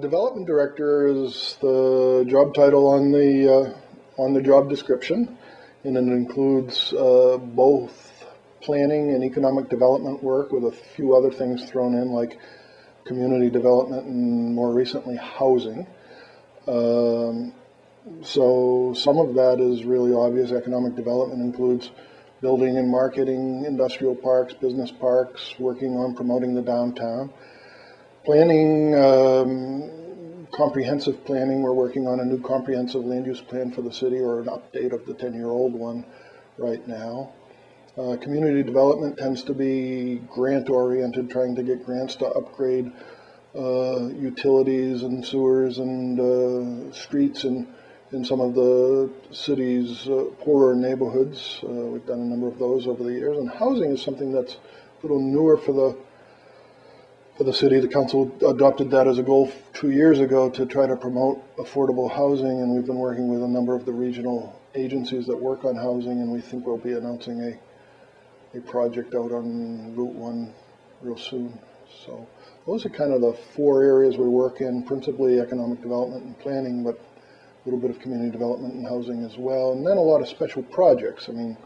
Development Director is the job title on the job description, and it includes both planning and economic development work with a few other things thrown in like community development and more recently housing. So some of that is really obvious. Economic development includes building and marketing industrial parks, business parks, working on promoting the downtown. Planning, comprehensive planning, we're working on a new comprehensive land use plan for the city, or an update of the 10-year-old one right now. Community development tends to be grant-oriented, trying to get grants to upgrade utilities and sewers and streets in some of the city's poorer neighborhoods. We've done a number of those over the years. And housing is something that's a little newer for the city. The council adopted that as a goal 2 years ago to try to promote affordable housing, and we've been working with a number of the regional agencies that work on housing, and we think we'll be announcing a project out on Route 1 real soon. So those are kind of the 4 areas we work in, principally economic development and planning, but a little bit of community development and housing as well, and then a lot of special projects. I mean,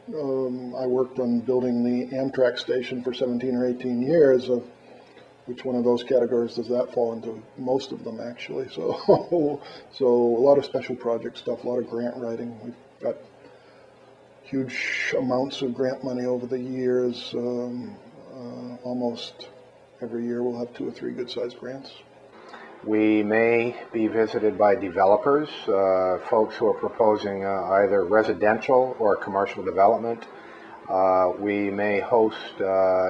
I worked on building the Amtrak station for 17 or 18 years. Which one of those categories does that fall into? Most of them, actually. So, so a lot of special project stuff, a lot of grant writing. We've got huge amounts of grant money over the years. Almost every year we'll have 2 or 3 good-sized grants. We may be visited by developers, folks who are proposing either residential or commercial development. We may host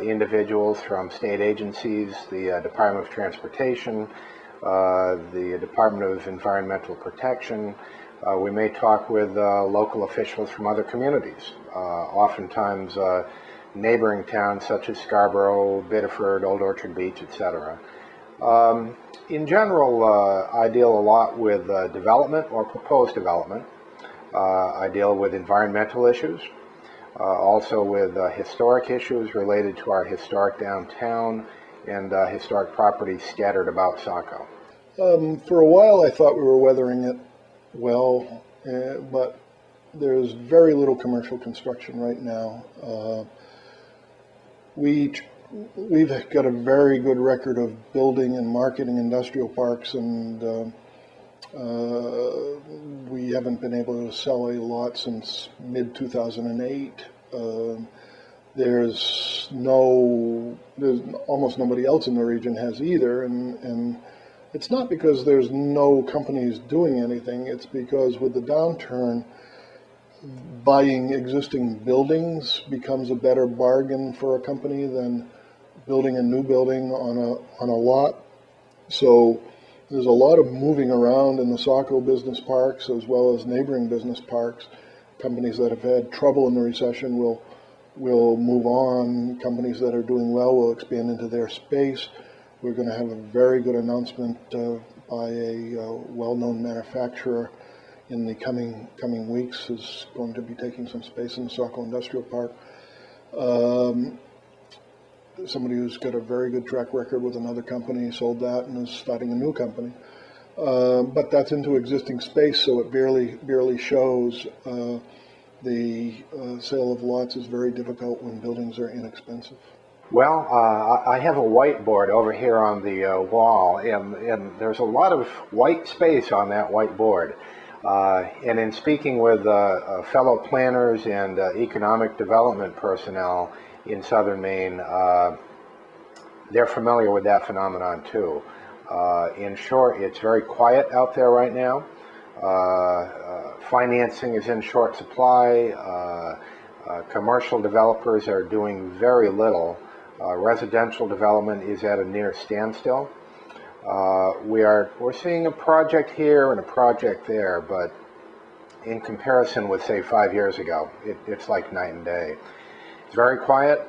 individuals from state agencies, the Department of Transportation, the Department of Environmental Protection. We may talk with local officials from other communities, oftentimes neighboring towns such as Scarborough, Biddeford, Old Orchard Beach, etc. In general, I deal a lot with development or proposed development. I deal with environmental issues, also with historic issues related to our historic downtown and historic properties scattered about Saco. For a while I thought we were weathering it well, but there's very little commercial construction right now. We've got a very good record of building and marketing industrial parks, and we haven't been able to sell a lot since mid-2008. There's almost nobody else in the region has either, and it's not because there's no companies doing anything. It's because with the downturn, buying existing buildings becomes a better bargain for a company than building a new building on a lot. So there's a lot of moving around in the Saco business parks as well as neighboring business parks. Companies that have had trouble in the recession will move on. Companies that are doing well will expand into their space. We're going to have a very good announcement by a well-known manufacturer in the coming weeks, is going to be taking some space in the Saco Industrial Park. Somebody who's got a very good track record with another company sold that and is starting a new company. But that's into existing space, so it barely shows. The sale of lots is very difficult when buildings are inexpensive. Well, I have a whiteboard over here on the wall, and there's a lot of white space on that whiteboard. And in speaking with fellow planners and economic development personnel in southern Maine, they're familiar with that phenomenon too. In short, it's very quiet out there right now. Financing is in short supply. Commercial developers are doing very little. Residential development is at a near standstill. We're seeing a project here and a project there, but in comparison with, say, 5 years ago, it's like night and day. It's very quiet.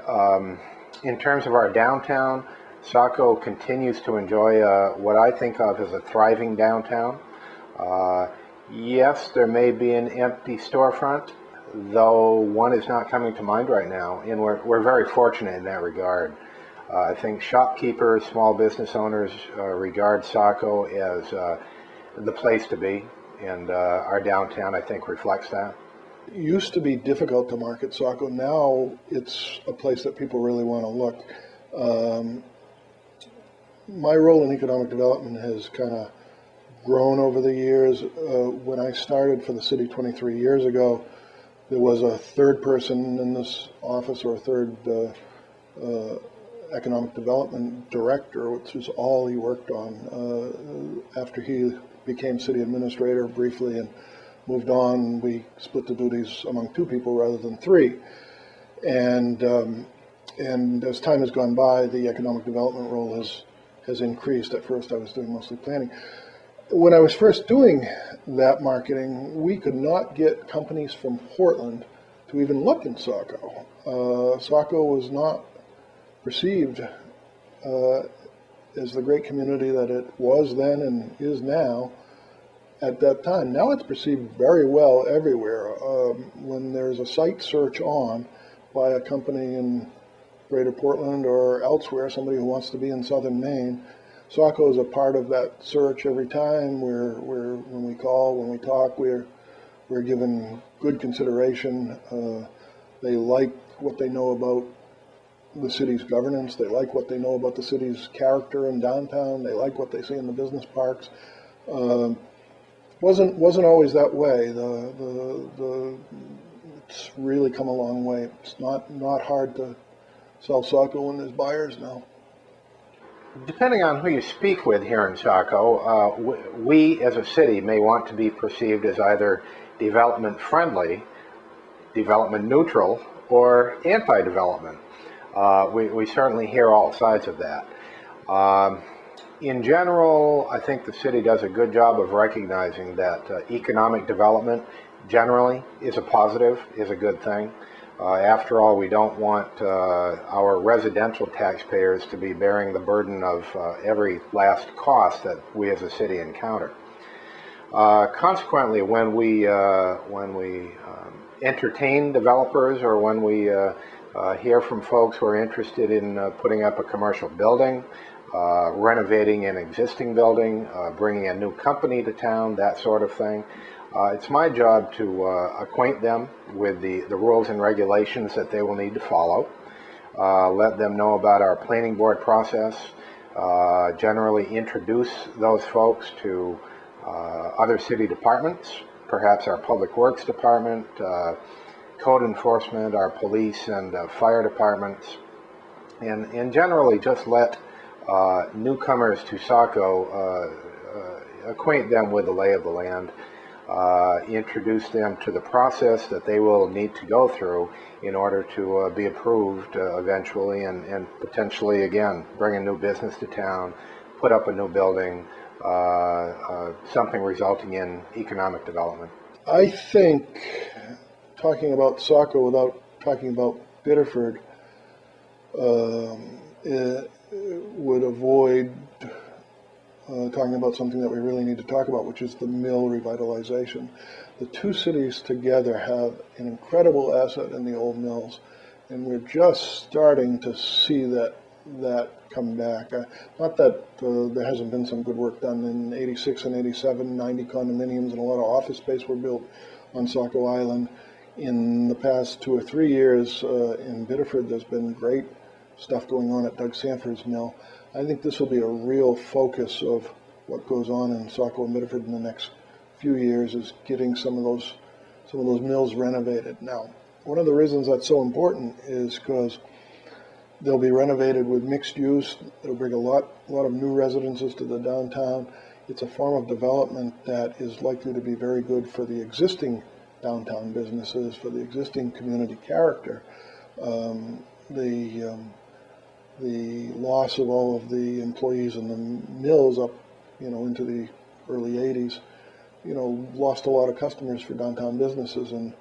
In terms of our downtown, Saco continues to enjoy what I think of as a thriving downtown. Yes, there may be an empty storefront, though one is not coming to mind right now, and we're very fortunate in that regard. I think shopkeepers, small business owners regard Saco as the place to be, and our downtown, I think, reflects that. It used to be difficult to market Saco. Now it's a place that people really want to look. My role in economic development has kind of grown over the years. When I started for the city 23 years ago, there was a third person in this office, or a third economic development director, which is all he worked on. After he became city administrator briefly and moved on, we split the duties among two people rather than three. And as time has gone by, the economic development role has increased. At first I was doing mostly planning. When I was first doing that marketing, we could not get companies from Portland to even look in Saco. Saco was not perceived as the great community that it was then and is now at that time. Now it's perceived very well everywhere. When there's a site search on by a company in Greater Portland or elsewhere, somebody who wants to be in southern Maine, Saco is a part of that search every time. When we call, when we talk, we're given good consideration. They like what they know about the city's governance. They like what they know about the city's character in downtown. They like what they see in the business parks. Wasn't always that way. It's really come a long way. It's not hard to sell Saco when there's buyers now. Depending on who you speak with here in Saco, we as a city may want to be perceived as either development friendly, development neutral, or anti-development. We certainly hear all sides of that. In general, I think the city does a good job of recognizing that economic development generally is a positive, is a good thing. After all, we don't want our residential taxpayers to be bearing the burden of every last cost that we as a city encounter. Consequently, when we entertain developers, or when we hear from folks who are interested in putting up a commercial building, renovating an existing building, bringing a new company to town, that sort of thing, it's my job to acquaint them with the rules and regulations that they will need to follow, let them know about our planning board process, generally introduce those folks to other city departments, perhaps our public works department, code enforcement, our police and fire departments, and generally just let newcomers to Saco acquaint them with the lay of the land. Introduce them to the process that they will need to go through in order to be approved eventually, and potentially, again, bring a new business to town, put up a new building, something resulting in economic development. I think talking about Saco without talking about Biddeford would avoid talking about something that we really need to talk about, which is the mill revitalization. The two cities together have an incredible asset in the old mills, and we're just starting to see that come back. Not that there hasn't been some good work done. In 86 and 87, 90 condominiums and a lot of office space were built on Saco Island. In the past 2 or 3 years in Biddeford, there's been great stuff going on at Doug Sanford's mill. I think this will be a real focus of what goes on in Saco and Biddeford in the next few years, is getting some of those mills renovated. Now, one of the reasons that's so important is because they'll be renovated with mixed use. It'll bring a lot of new residences to the downtown. It's a form of development that is likely to be very good for the existing downtown businesses, for the existing community character. The loss of all of the employees in the mills up, into the early 80s, lost a lot of customers for downtown businesses, and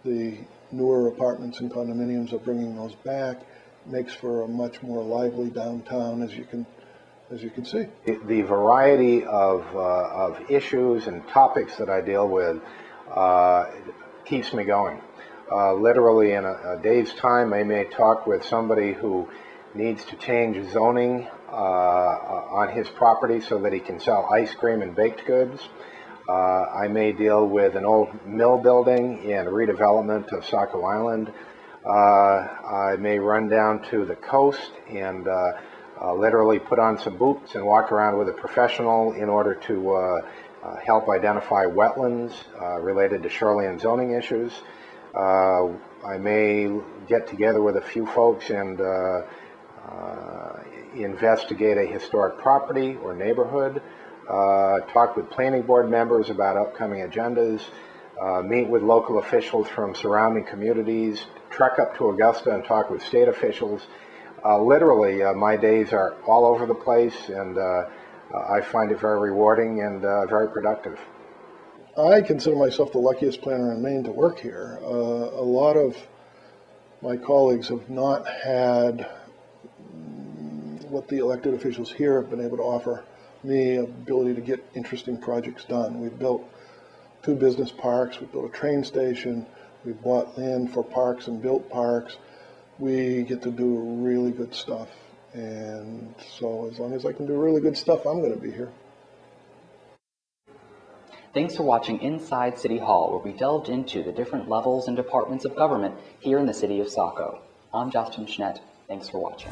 the newer apartments and condominiums are bringing those back. Makes for a much more lively downtown, as you can see. The variety of issues and topics that I deal with keeps me going. Literally in a day's time, I may talk with somebody who needs to change zoning on his property so that he can sell ice cream and baked goods. I may deal with an old mill building in redevelopment of Saco Island. I may run down to the coast and literally put on some boots and walk around with a professional in order to help identify wetlands related to shoreline zoning issues. I may get together with a few folks and investigate a historic property or neighborhood, talk with planning board members about upcoming agendas, meet with local officials from surrounding communities, trek up to Augusta and talk with state officials. Literally, my days are all over the place, and I find it very rewarding and very productive. I consider myself the luckiest planner in Maine to work here. A lot of my colleagues have not had what the elected officials here have been able to offer me, ability to get interesting projects done. We've built 2 business parks, we built a train station, we bought land for parks and built parks. We get to do really good stuff, and so as long as I can do really good stuff, I'm going to be here. Thanks for watching Inside City Hall, where we delved into the different levels and departments of government here in the city of Saco. I'm Justin Schnedt. Thanks for watching.